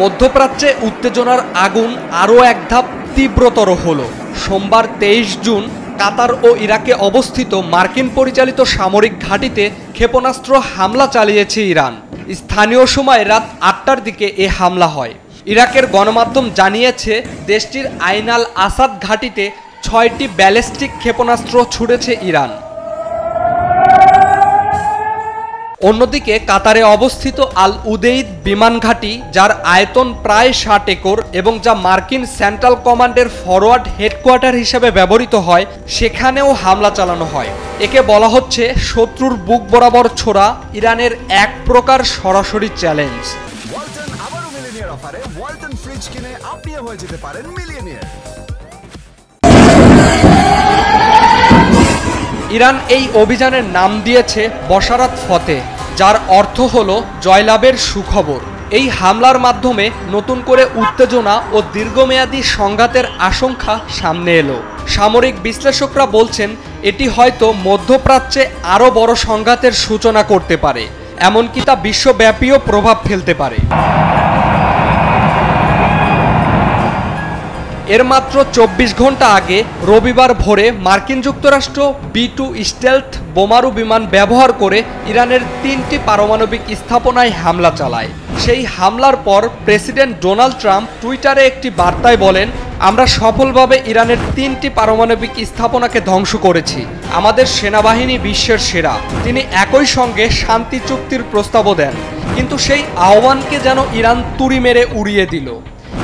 মধ্যপ্রাচ্যে উত্তেজনার আগুন আরও এক ধাপ তীব্রতর হলো। সোমবার 23 জুন কাতার ও ইরাকে অবস্থিত মার্কিন পরিচালিত সামরিক ঘাঁটিতে ক্ষেপণাস্ত্র হামলা চালিয়েছে ইরান। স্থানীয় সময় রাত 8টার দিকে এ হামলা হয়। ইরাকের গণমাধ্যম জানিয়েছে দেশটির আইন আল আসাদ ঘাঁটিতে 6টি ব্যালিস্টিক ক্ষেপণাস্ত্র ছুড়েছে ইরান। অন্যদিকে কাতারে অবস্থিত আল উদেইদ বিমান ঘাঁটি, যার আয়তন প্রায় 60 একর এবং যা মার্কিন সেন্ট্রাল কমান্ডের ফরওয়ার্ড হেডকোয়ার্টার হিসেবে ব্যবহৃত হয়, সেখানেও হামলা চালানো হয়। একে বলা হচ্ছে শত্রুর বুক বরাবর ছোড়া ইরানের এক প্রকার সরাসরি চ্যালেঞ্জ। ওয়ালটন আবারও মিলিয়নিয়ার অফারে ওয়ালটন ফ্রিজ কিনে আপনিও হয়ে যেতে পারেন মিলিয়নিয়ার। ইরান এই অভিযানের নাম দিয়েছে বশারাত ফতেহ, যার অর্থ হল জয়লাভের সুখবর। এই হামলার মাধ্যমে নতুন করে উত্তেজনা ও দীর্ঘমেয়াদী সংঘাতের আশঙ্কা সামনে এলো। সামরিক বিশ্লেষকরা বলছেন এটি হয়তো মধ্যপ্রাচ্যে আরও বড় সংঘাতের সূচনা করতে পারে, এমনকি তা বিশ্বব্যাপীও প্রভাব ফেলতে পারে। এর মাত্র 24 ঘন্টা আগে রবিবার ভোরে মার্কিন যুক্তরাষ্ট্র B-2 স্টেলথ বোমারু বিমান ব্যবহার করে ইরানের 3টি পারমাণবিক স্থাপনায় হামলা চালায়। সেই হামলার পর প্রেসিডেন্ট ডোনাল্ড ট্রাম্প টুইটারে একটি বার্তায় বলেন, আমরা সফলভাবে ইরানের 3টি পারমাণবিক স্থাপনাকে ধ্বংস করেছি। আমাদের সেনাবাহিনী বিশ্বের সেরা। তিনি একই সঙ্গে শান্তি চুক্তির প্রস্তাবও দেন, কিন্তু সেই আহ্বানকে যেন ইরান তুড়ি মেরে উড়িয়ে দিল।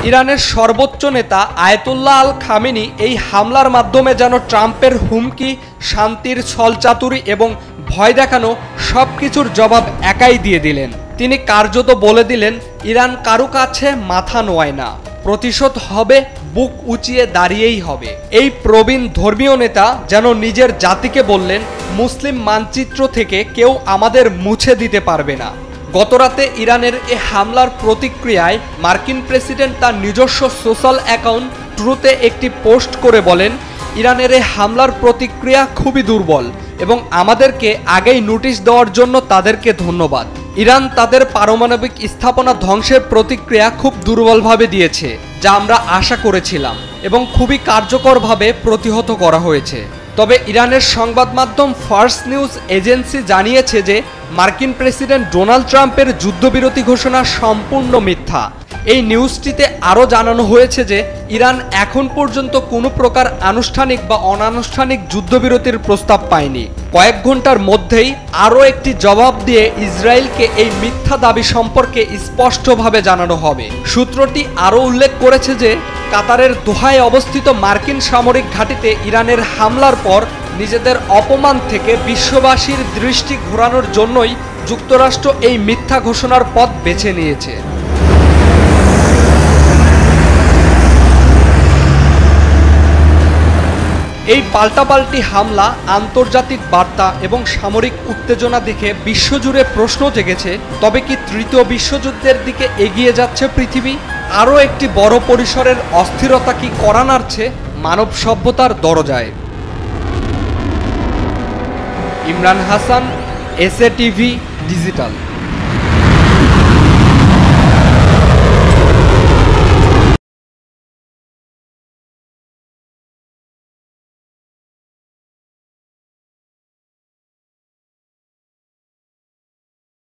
ইরানের সর্বোচ্চ নেতা আয়াতুল্লাহ আল খামেনি এই হামলার মাধ্যমে যেন ট্রাম্পের হুমকি, শান্তির ছলচাতুরি এবং ভয় দেখানো সব কিছুর জবাব একাই দিয়ে দিলেন। তিনি কার্যত বলে দিলেন, ইরান কারো কাছে মাথা নোয়ায় না, প্রতিশোধ হবে, বুক উঁচিয়ে দাঁড়িয়েই হবে। এই প্রবীণ ধর্মীয় নেতা যেন নিজের জাতিকে বললেন, মুসলিম মানচিত্র থেকে কেউ আমাদের মুছে দিতে পারবে না। গতরাতে ইরানের এ হামলার প্রতিক্রিয়ায় মার্কিন প্রেসিডেন্ট তার নিজস্ব সোশ্যাল অ্যাকাউন্ট ট্রুতে একটি পোস্ট করে বলেন, ইরানের এই হামলার প্রতিক্রিয়া খুবই দুর্বল এবং আমাদেরকে আগেই নোটিশ দেওয়ার জন্য তাদেরকে ধন্যবাদ। ইরান তাদের পারমাণবিক স্থাপনা ধ্বংসের প্রতিক্রিয়া খুব দুর্বলভাবে দিয়েছে, যা আমরা আশা করেছিলাম, এবং খুবই কার্যকরভাবে প্রতিহত করা হয়েছে। তবে ইরানের সংবাদ মাধ্যম ফার্স নিউজ এজেন্সি জানিয়েছে যে মার্কিন প্রেসিডেন্ট ডোনাল্ড ট্রাম্পের যুদ্ধবিরতি ঘোষণা সম্পূর্ণ মিথ্যা। এই নিউজটিতে আরও জানানো হয়েছে যে ইরান এখন পর্যন্ত কোনো প্রকার আনুষ্ঠানিক বা অনানুষ্ঠানিক যুদ্ধবিরতির প্রস্তাব পায়নি। কয়েক ঘন্টার মধ্যেই আরও একটি জবাব দিয়ে ইসরায়েলকে এই মিথ্যা দাবি সম্পর্কে স্পষ্টভাবে জানানো হবে। সূত্রটি আরও উল্লেখ করেছে যে কাতারের দোহায় অবস্থিত মার্কিন সামরিক ঘাঁটিতে ইরানের হামলার পর নিজেদের অপমান থেকে বিশ্ববাসীর দৃষ্টি ঘোরানোর জন্যই যুক্তরাষ্ট্র এই মিথ্যা ঘোষণার পথ বেছে নিয়েছে। এই পাল্টাপাল্টি হামলা, আন্তর্জাতিক বার্তা এবং সামরিক উত্তেজনা দেখে বিশ্বজুড়ে প্রশ্ন জেগেছে, তবে কি তৃতীয় বিশ্বযুদ্ধের দিকে এগিয়ে যাচ্ছে পৃথিবী? আরও একটি বড় পরিসরের অস্থিরতা কি কড়া নাড়ছে মানব সভ্যতার দরজায়? Imran Hasan, SA TV digital.